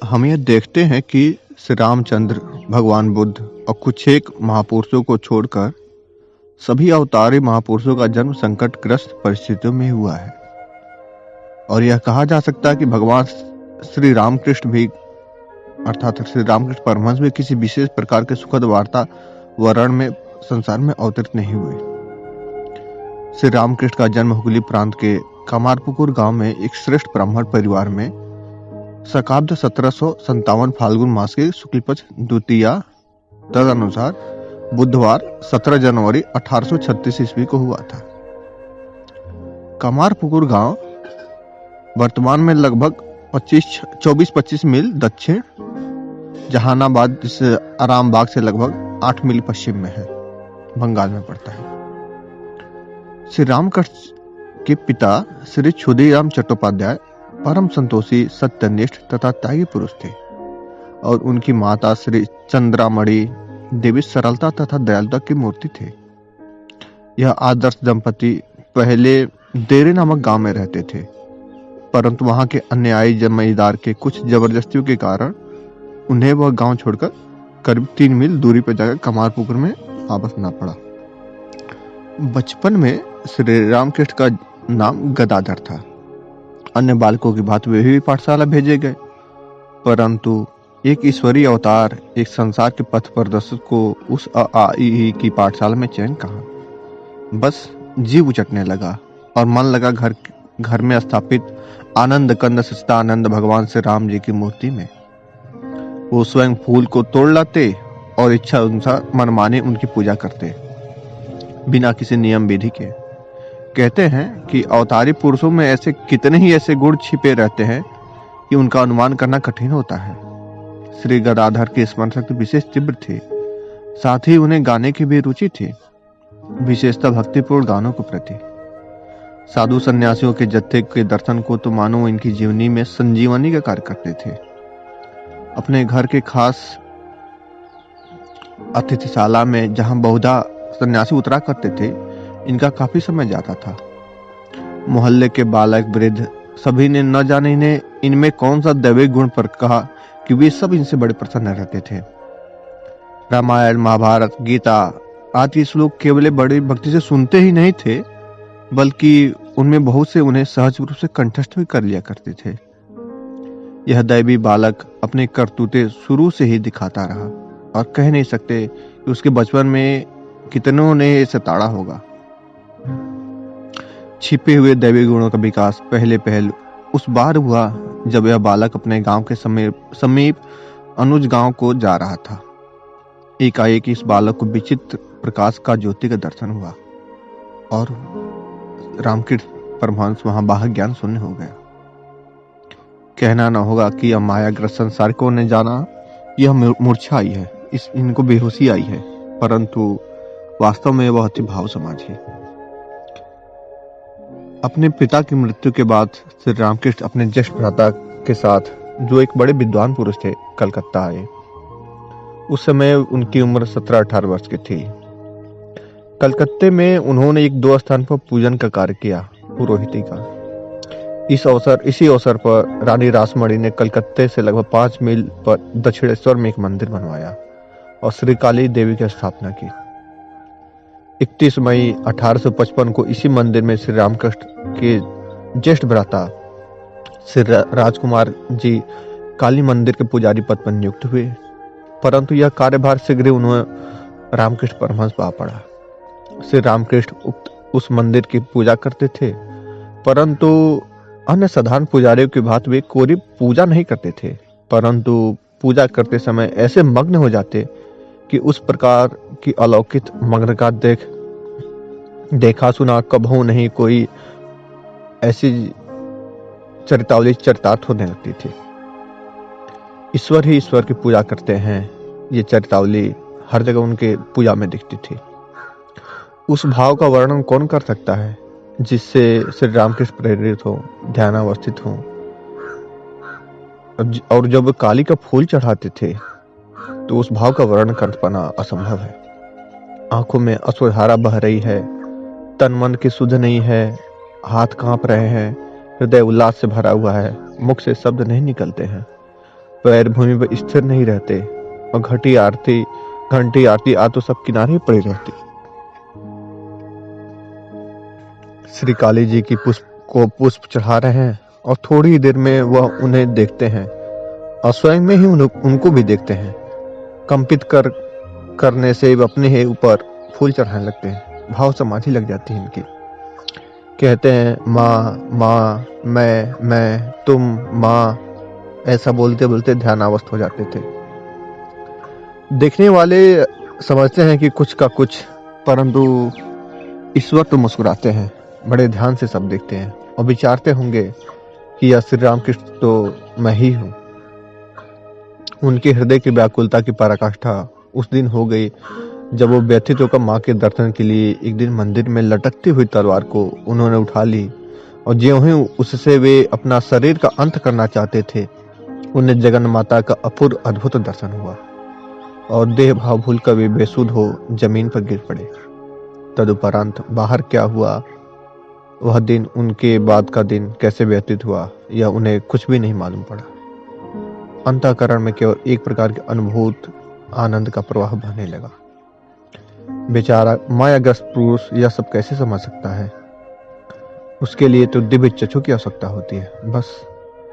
हम यह देखते हैं कि श्री रामचंद्र, भगवान बुद्ध और कुछ एक महापुरुषों को छोड़कर सभी अवतारी महापुरुषों का जन्म संकटग्रस्त परिस्थितियों में हुआ है। और यह कहा जा सकता है कि भगवान श्री रामकृष्ण भी, अर्थात श्री रामकृष्ण परमहंस भी किसी विशेष प्रकार के सुखद वार्ता वर्ण में संसार में अवतरित नहीं हुए। श्री रामकृष्ण का जन्म हुगली प्रांत के कमारपुकुर गांव में एक श्रेष्ठ ब्राह्मण परिवार में शकाब्द 1757 फाल्गुन मास के शुक्ल पक्ष द्वितीया तदनुसार बुधवार 17 जनवरी 1836 ईस्वी को हुआ था। कमारपुकुर गांव वर्तमान में लगभग 24-25 मील दक्षिण जहानाबाद से आरामबाग से लगभग 8 मील पश्चिम में है, बंगाल में पड़ता है। श्री रामकृष्ण के पिता श्री क्षुदीराम चट्टोपाध्याय परम संतोषी, सत्यनिष्ठ तथा त्यागी पुरुष थे और उनकी माता श्री चंद्रामणि देवी सरलता तथा दयालुता की मूर्ति थे। यह आदर्श दंपति पहले देरे नामक गांव में रहते थे, परंतु वहां के अन्यायी जमींदार के कुछ जबरदस्तियों के कारण उन्हें वह गांव छोड़कर करीब 3 मील दूरी पर जाकर कमारपुकुर में वापस आना पड़ा। बचपन में श्री रामकृष्ण का नाम गदाधर था। अन्य बालकों की भांति वे भी पाठशाला भेजे गए, परंतु एक ईश्वरीय अवतार, एक संसार के पथ प्रदर्शक को उस अआई की पाठशाला में चयन कहा। बस जीव उचटने लगा और मन लगा घर में स्थापित आनंद कंद सच्चिदानंद भगवान श्री राम जी की मूर्ति में। वो स्वयं फूल को तोड़ लाते और इच्छा अनुसार मनमाने उनकी पूजा करते, बिना किसी नियम विधि के। कहते हैं कि अवतारी पुरुषों में ऐसे कितने ही ऐसे गुण छिपे रहते हैं कि उनका अनुमान करना कठिन होता है। श्री गदाधर की स्मरण शक्ति विशेष तीव्र थी, साथ ही उन्हें गाने की भी रुचि थी, विशेषतः भक्तिपूर्ण गानों के प्रति। साधु सन्यासियों के जत्थे के दर्शन को तो मानो इनकी जीवनी में संजीवनी का कार्य करते थे। अपने घर के खास अतिथिशाला में जहां बहुधा सन्यासी उतरा करते थे, इनका काफी समय जाता था। मोहल्ले के बालक वृद्ध सभी ने न जाने इन्हें इनमें कौन सा दैविक गुण पर कहा कि वे सब इनसे बड़े प्रसन्न रहते थे। रामायण, महाभारत, गीता आदि श्लोक केवल बड़ी भक्ति से सुनते ही नहीं थे, बल्कि उनमें बहुत से उन्हें सहज रूप से कंठस्थ भी कर लिया करते थे। यह दैवी बालक अपने करतूते शुरू से ही दिखाता रहा और कह नहीं सकते कि उसके बचपन में कितनों ने इसे ताड़ा होगा। छिपे हुए दैवी गुणों का विकास पहले उस बार हुआ जब यह बालक अपने गांव के समीप अनुज गांव को जा रहा था। एकाएक इस बालक को विचित्र प्रकाश का ज्योति का दर्शन हुआ और रामकृष्ण परमहंस वहां बाह्य ज्ञान शून्य हो गया। कहना न होगा कि यह मायाग्रस्त संसार को ने जाना, यह मूर्छा आई है, इनको बेहोशी आई है, परंतु वास्तव में वह अति भाव समाज है। अपने पिता की मृत्यु के बाद श्री रामकृष्ण अपने ज्येष्ठ भ्राता के साथ, जो एक बड़े विद्वान पुरुष थे, कलकत्ता आए। उस समय उनकी उम्र 17-18 वर्ष की थी। कलकत्ते में उन्होंने 1-2 स्थान पर पूजन का कार्य किया, पुरोहिती का। इसी अवसर पर रानी रासमणी ने कलकत्ते से लगभग 5 मील पर दक्षिणेश्वर में एक मंदिर बनवाया और श्री काली देवी की स्थापना की। 31 मई 1855 को इसी मंदिर में श्री रामकृष्ण के ज्येष्ठ भ्राता श्री राजकुमार जी काली मंदिर के पुजारी पद पर नियुक्त हुए, परंतु यह कार्यभार शीघ्र उन्हें रामकृष्ण परमहंस पा पड़ा। श्री रामकृष्ण उस मंदिर की पूजा करते थे, परंतु अन्य साधारण पुजारियों की भांति वे कोरी पूजा नहीं करते थे, परंतु पूजा करते समय ऐसे मग्न हो जाते कि उस प्रकार की अलौकिक मग्न का देखा सुना कभू नहीं कोई ऐसी चरितावली चरितार्थ होने लगती थी। ईश्वर ही ईश्वर की पूजा करते हैं, ये चरितावली हर जगह उनके पूजा में दिखती थी। उस भाव का वर्णन कौन कर सकता है जिससे श्री रामकृष्ण प्रेरित हो, ध्यानावस्थित हो। और जब काली का फूल चढ़ाते थे तो उस भाव का वर्णन कर पाना असंभव है। आंखों में अश्रुधारा बह रही है, तन मन की सुध नहीं है, हाथ कांप रहे हैं, हृदय उल्लास से भरा हुआ है, मुख से शब्द नहीं निकलते हैं, पैर भूमि पर स्थिर नहीं रहते और घंटी आरती आ तो सब किनारे पड़ी रहती। श्री काली जी की पुष्प चढ़ा रहे हैं और थोड़ी ही देर में वह उन्हें देखते हैं और स्वयं में ही उनको भी देखते हैं। कंपित करने से वे अपने ही ऊपर फूल चढ़ाने लगते हैं। भाव समाधि लग जाती है इनकी। कहते हैं माँ माँ, मैं तुम, माँ, ऐसा बोलते बोलते ध्यानावस्थ हो जाते थे। देखने वाले समझते हैं कि कुछ का कुछ, परंतु ईश्वर तो मुस्कुराते हैं, बड़े ध्यान से सब देखते हैं और विचारते होंगे कि यह श्री रामकृष्ण तो मैं ही हूँ। उनके हृदय की व्याकुलता की पराकाष्ठा उस दिन हो गई जब वो व्यथित होकर माँ के दर्शन के लिए एक दिन मंदिर में लटकती हुई तलवार को उन्होंने उठा ली और ज्यों ही उससे वे अपना शरीर का अंत करना चाहते थे, उन्हें जगन माता का अपूर्व अद्भुत दर्शन हुआ और देह भाव भूल कर वे बेसुध हो जमीन पर गिर पड़े। तदुपरांत बाहर क्या हुआ, वह दिन उनके बाद का दिन कैसे व्यतीत हुआ, यह उन्हें कुछ भी नहीं मालूम पड़ा। अंतःकरण में केवल एक प्रकार के अनुभूत आनंद का प्रवाह बहने लगा। बेचारा मायाग्रस्त पुरुष यह सब कैसे समझ सकता है? उसके लिए तो दिव्य चक्षु की आवश्यकता होती है। बस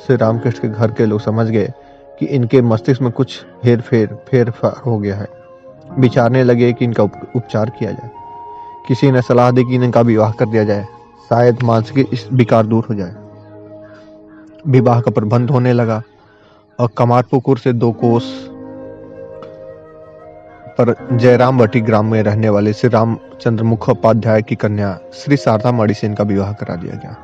श्री रामकृष्ण के घर के लोग समझ गए कि इनके मस्तिष्क में कुछ फेरफार हो गया है। विचारने लगे कि इनका उपचार किया जाए। किसी ने सलाह दी कि इनका विवाह कर दिया जाए, शायद मानसिक विकार दूर हो जाए। विवाह का प्रबंध होने लगा और कमारपुकुर से 2 कोस पर जयरामवटी ग्राम में रहने वाले श्री रामचंद्र मुखोपाध्याय की कन्या श्री शारदा मणि से इनका विवाह करा दिया गया।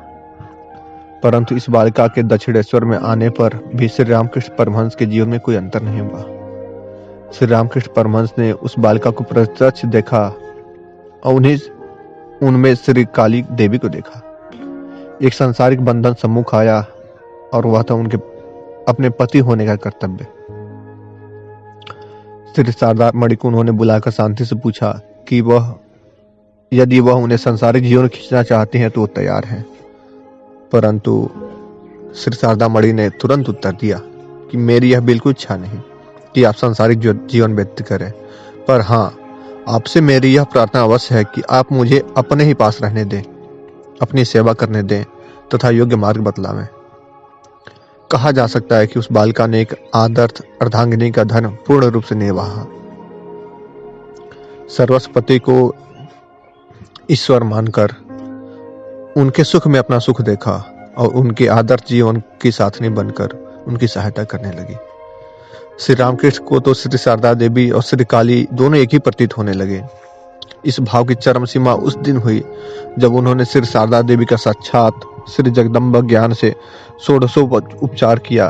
परंतु इस बालिका के दक्षिणेश्वर में आने पर भी श्री रामकृष्ण परमहंस के जीवन में कोई अंतर नहीं हुआ। श्री रामकृष्ण परमहंस ने उस बालिका को प्रत्यक्ष देखा और उनमें श्री काली देवी को देखा। एक सांसारिक बंधन सम्मुख आया और वह था उनके अपने पति होने का कर्तव्य। श्री शारदा मणि को उन्होंने बुलाकर शांति से पूछा कि यदि वह उन्हें सांसारिक जीवन खींचना चाहती हैं तो वो तैयार हैं। परंतु श्री शारदा मणि ने तुरंत उत्तर दिया कि मेरी यह बिल्कुल इच्छा नहीं कि आप सांसारिक जीवन व्यतीत करें, पर हाँ, आपसे मेरी यह प्रार्थना अवश्य है कि आप मुझे अपने ही पास रहने दें, अपनी सेवा करने दें तथा योग्य मार्ग बतलावें। कहा जा सकता है कि उस बालिका ने एक आदर्श अर्धांगिनी का धर्म पूर्ण रूप से निभाया। सर्वस्पति को ईश्वर मानकर उनके सुख में अपना सुख देखा और उनके आदर्श जीवन की साथनी बनकर उनकी सहायता करने लगी। श्री रामकृष्ण को तो श्री शारदा देवी और श्री काली दोनों एक ही प्रतीत होने लगे। इस भाव की चरम सीमा उस दिन हुई जब उन्होंने श्री शारदा देवी का साक्षात श्री जगदम्बा ज्ञान से षोडशों उपचार किया।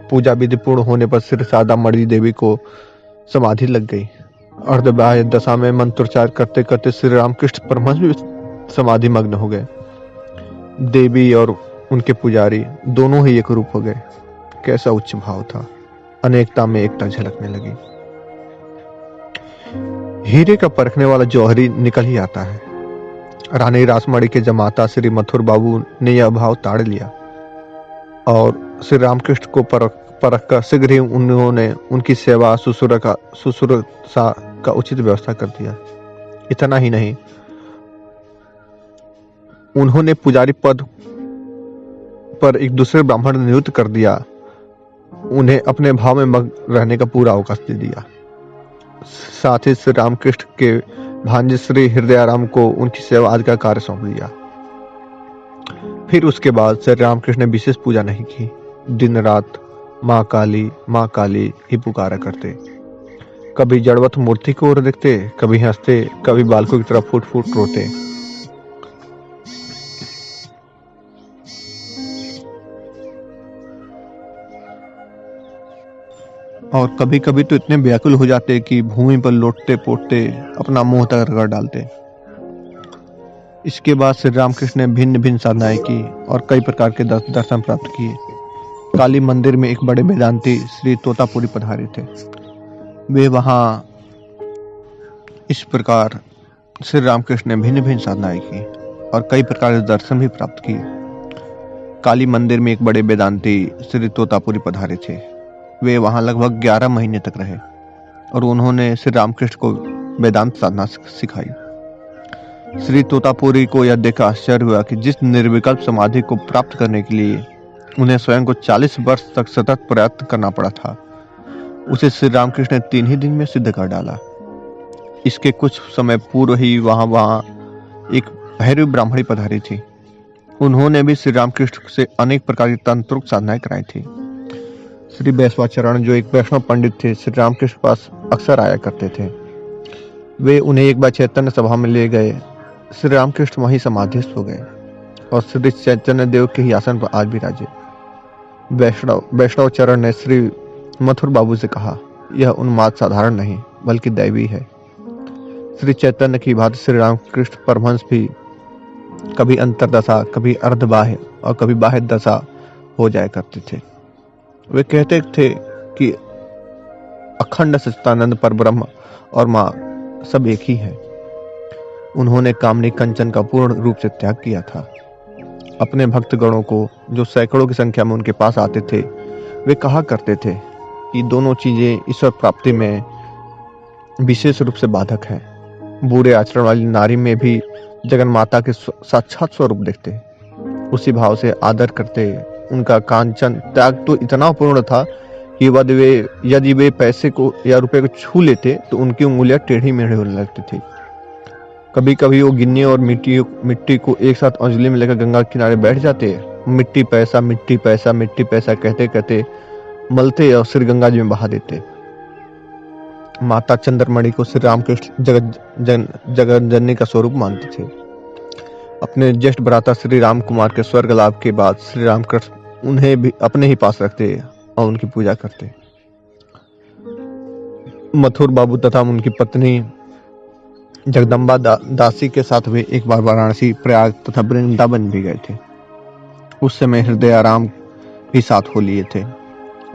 पूजा विधि पूर्ण होने पर श्री शारदा मणि देवी को समाधि लग गई। अर्धबाह्य दशा में मंत्रोच्चार करते करते श्री रामकृष्ण परमहंस भी समाधि मग्न हो गए। देवी और उनके पुजारी दोनों ही एक रूप हो गए। कैसा उच्च भाव था! अनेकता में एकता झलकने लगी। हीरे का परखने वाला जौहरी निकल ही आता है। रानी रासमणी के जमाता श्री मथुर बाबू ने यह भाव ताड़ लिया और श्री रामकृष्ण को परख कर शीघ्र ही उन्होंने उनकी सेवा शुश्रूषा का उचित व्यवस्था कर दिया। इतना ही नहीं, उन्होंने पुजारी पद पर एक दूसरे ब्राह्मण नियुक्त कर दिया। उन्हें अपने भाव में मग्न रहने का पूरा अवकाश दे दिया। साथ ही श्री रामकृष्ण के भांजे श्री हृदयाराम को उनकी सेवा आदि का कार्य सौंप दिया। फिर उसके बाद श्री रामकृष्ण ने विशेष पूजा नहीं की। दिन रात माँ काली ही पुकारा करते। कभी जड़वत मूर्ति की ओर देखते, कभी हंसते, कभी बालकों की तरफ फूट फूट रोते। और कभी कभी तो इतने व्याकुल हो जाते कि भूमि पर लोटते पोटते अपना मुंह तक रगड़ डालते। इसके बाद श्री रामकृष्ण ने भिन्न भिन्न साधनाएं की और कई प्रकार के दर्शन प्राप्त किए। काली मंदिर में एक बड़े वेदांती श्री तोतापुरी पधारे थे। वे वहां इस प्रकार श्री रामकृष्ण ने भिन्न भिन्न साधनाएं की और कई प्रकार के दर्शन भी प्राप्त किए। काली मंदिर में एक बड़े वेदांती श्री तोतापुरी पधारे थे। वे वहां लगभग 11 महीने तक रहे और उन्होंने श्री रामकृष्ण को वेदांत साधना सिखाई। श्री तोतापुरी को यह देखकर आश्चर्य हुआ कि जिस निर्विकल्प समाधि को प्राप्त करने के लिए उन्हें स्वयं को 40 वर्ष तक सतत प्रयत्न करना पड़ा था, उसे श्री रामकृष्ण ने 3 ही दिन में सिद्ध कर डाला। इसके कुछ समय पूर्व ही वहां एक भैरवी ब्राह्मणी पधारी थी। उन्होंने भी श्री रामकृष्ण से अनेक प्रकार की तंत्रोक्त साधनाएं कराई थी। श्री बैसवाचरण, जो एक वैष्णव पंडित थे, श्री रामकृष्ण के पास अक्सर आया करते थे। वे उन्हें एक बार चैतन्य सभा में ले गए। श्री रामकृष्ण वहीं समाधिस्थ हो गए और श्री चैतन्य देव के ही आसन पर आज भी राजे। वैष्णवचरण ने श्री मथुर बाबू से कहा, यह उन्माद साधारण नहीं बल्कि दैवी है। श्री चैतन्य की भांति श्री रामकृष्ण परमहंस भी कभी अंतरदशा, कभी अर्धबाह्य और कभी बाह्य दशा हो जाया करते थे। वे कहते थे कि अखंड सच्चिदानंद परब्रह्म और मां सब एक ही है। उन्होंने कामनी कंचन का पूर्ण रूप से त्याग किया था। अपने भक्तगणों को, जो सैकड़ों की संख्या में उनके पास आते थे, वे कहा करते थे कि दोनों चीजें ईश्वर प्राप्ति में विशेष रूप से बाधक हैं। बुरे आचरण वाली नारी में भी जगन माता के साक्षात स्वरूप देखते, उसी भाव से आदर करते। उनका कांचन त्याग तो इतना पूर्ण था कि यदि वे पैसे को या रुपए को छू लेते तो उनकी उंगलियां टेढ़ी मेढ़ी होने लगती थी। कभी कभी वो गिन्नी और मिट्टी को एक साथ अंजलि में लेकर गंगा के किनारे बैठ जाते। मिट्टी पैसा, मिट्टी पैसा, मिट्टी पैसा कहते कहते मलते और श्री गंगा जी में बहा देते। माता चंद्रमणि को श्री रामकृष्ण जगत जननी का स्वरूप मानते थे। अपने ज्येष्ठ भ्राता श्री राम कुमार के स्वर्ग लाभ के बाद श्री रामकृष्ण उन्हें भी अपने ही पास रखते और उनकी पूजा करते। मथुर बाबू तथा उनकी पत्नी जगदम्बा दासी के साथ वे एक बार वाराणसी, प्रयाग तथा वृंदावन भी गए थे। उस समय हृदय आराम भी साथ हो लिए थे।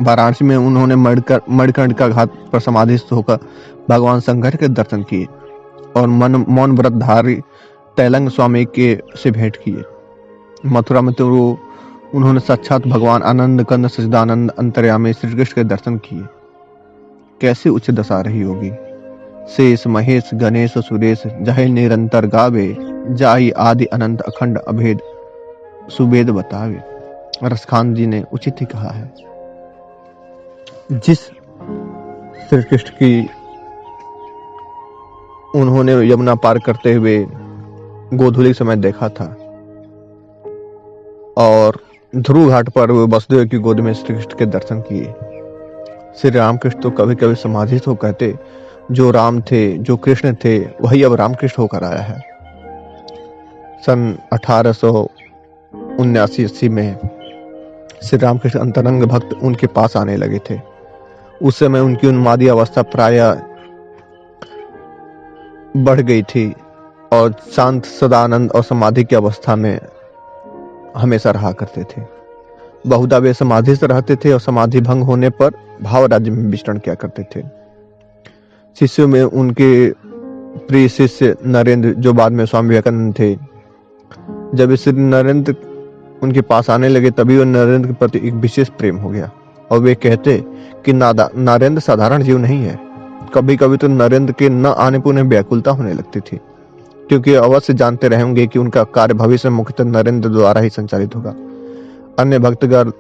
वाराणसी में उन्होंने मणिकर्णिका घाट पर समाधिस्थ होकर भगवान शंकर के दर्शन किए और मौन व्रतधारी तैलंग स्वामी के से भेंट किए। मथुरा में तो उन्होंने साक्षात भगवान आनंद कंद सच्चिदानंद अंतर्यामी श्री कृष्ण के दर्शन किए। कैसी उच्च दशा रही होगी। शेष महेश गणेश सुरेश जहे निरंतर गावे, जाई आदि अनंत अखंड अभेद सुबेद बतावे। रसखान जी ने उचित ही कहा है। जिस श्री कृष्ण की उन्होंने यमुना पार करते हुए गोधूली समय देखा था और ध्रुव घाट पर वसुदेव की गोद में श्री कृष्ण के दर्शन किए। श्री रामकृष्ण तो कभी कभी समाधिस्थ हो कहते, जो राम थे, जो कृष्ण थे, वही अब रामकृष्ण होकर आया है। सन 1879-80 में श्री रामकृष्ण अंतरंग भक्त उनके पास आने लगे थे। उस समय उनकी उन्मादी अवस्था प्रायः बढ़ गई थी और शांत सदानंद और समाधि की अवस्था में हमेशा रहा करते थे। बहुधा वे समाधिस्थ रहते थे और समाधि भंग होने पर भाव राज्य में विचरण किया करते थे। शिष्यों में उनके प्रिय शिष्य नरेंद्र, जो बाद में स्वामी विवेकानंद थे, जब श्री नरेंद्र उनके पास आने लगे तभी वो नरेंद्र के प्रति एक विशेष प्रेम हो गया और वे कहते कि नरेंद्र साधारण जीव नहीं है। कभी कभी तो नरेंद्र के न आने पर उन्हें व्याकुलता होने लगती थी, क्योंकि अवश्य जानते रहेंगे कि उनका कार्य भविष्य में मुख्यतः नरेंद्र द्वारा ही संचालित होगा। अन्य भक्तगण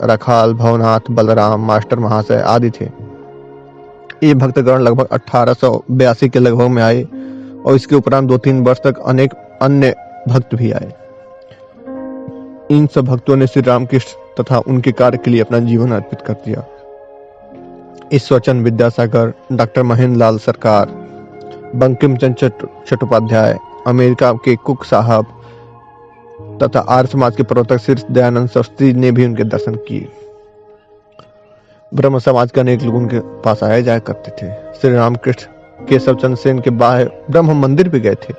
रखाल, भवनाथ, बलराम, मास्टर महाशय आदि थे। ये भक्तगण लगभग 1882 के लगभग में आए और इसके उपरांत 2-3 वर्ष तक अनेक अन्य भक्त भी आए। इन सब भक्तों ने श्री रामकृष्ण तथा उनके कार्य के लिए अपना जीवन अर्पित कर दिया। ईश्वरचंद विद्यासागर, डॉक्टर महेंद्र लाल सरकार, बंकिम चंद्र चट्टोपाध्याय, अमेरिका के कुक साहब तथा आर्य समाज के प्रवर्तक श्री दयानंद सरस्वती ने भी उनके दर्शन किए। ब्रह्म समाज के अनेक लोग उनके पास आया जाया करते थे। श्री रामकृष्ण केशव चंद्र सेन के बाह्य ब्रह्म मंदिर भी गए थे।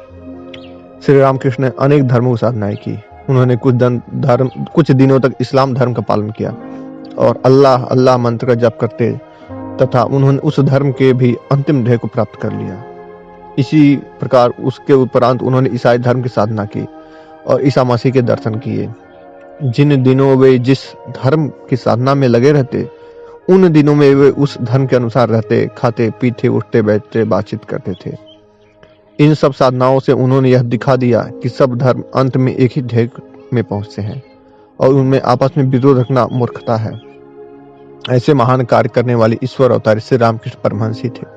श्री रामकृष्ण ने अनेक धर्मों की साधनाएं की। उन्होंने कुछ दिनों तक इस्लाम धर्म का पालन किया और अल्लाह अल्लाह मंत्र का जप करते तथा उन्होंने उस धर्म के भी अंतिम ध्येय को प्राप्त कर लिया। इसी प्रकार उसके उपरांत उन्होंने ईसाई धर्म की साधना की और ईसा मसीह के दर्शन किए। जिन दिनों वे जिस धर्म की साधना में लगे रहते, उन दिनों में वे उस धर्म के अनुसार रहते, खाते, पीते, उठते, बैठते, बातचीत करते थे। इन सब साधनाओं से उन्होंने यह दिखा दिया कि सब धर्म अंत में एक ही ध्येय में पहुंचते हैं और उनमें आपस में विरोध रखना मूर्खता है। ऐसे महान कार्य करने वाले ईश्वर अवतारी श्री रामकृष्ण परमहंस ही थे।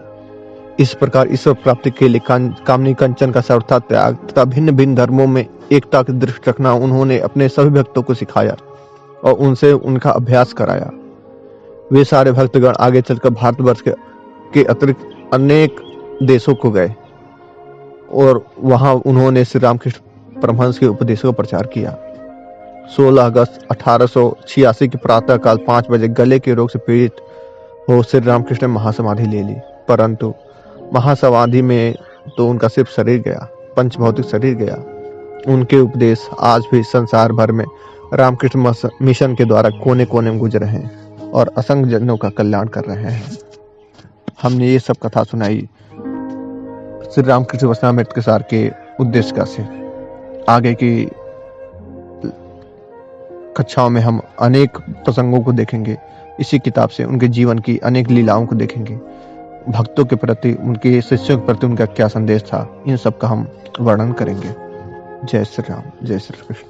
इस प्रकार ईश्वर प्राप्ति के लिए कामनी कंचन का सर्वथा त्याग तथा भिन्न भिन्न धर्मों में एकता की दृष्टि रखना उन्होंने अपने सभी भक्तों को सिखाया और उनसे उनका अभ्यास कराया। वे सारे भक्तगण आगे चलकर भारतवर्ष के अतिरिक्त अनेक देशों को गए और वहां उन्होंने श्री रामकृष्ण परमहंस के उपदेशों का प्रचार किया। 16 अगस्त 1886 की प्रातःकाल 5 बजे गले के रोग से पीड़ित हो श्री रामकृष्ण ने महासमाधि ले ली, परंतु महासमाधि में तो उनका सिर्फ शरीर गया, पंच भौतिक शरीर गया। उनके उपदेश आज भी संसार भर में रामकृष्ण मिशन के द्वारा कोने कोने में गुजरे हैं और असंख्य जनों का कल्याण कर रहे हैं। हमने ये सब कथा सुनाई श्री रामकृष्ण वचनामृत के सार के उद्देश्य का से। आगे की कक्षाओं में हम अनेक प्रसंगों को देखेंगे, इसी किताब से उनके जीवन की अनेक लीलाओं को देखेंगे, भक्तों के प्रति, उनके शिष्यों के प्रति उनका क्या संदेश था, इन सब का हम वर्णन करेंगे। जय श्री राम, जय श्री कृष्ण।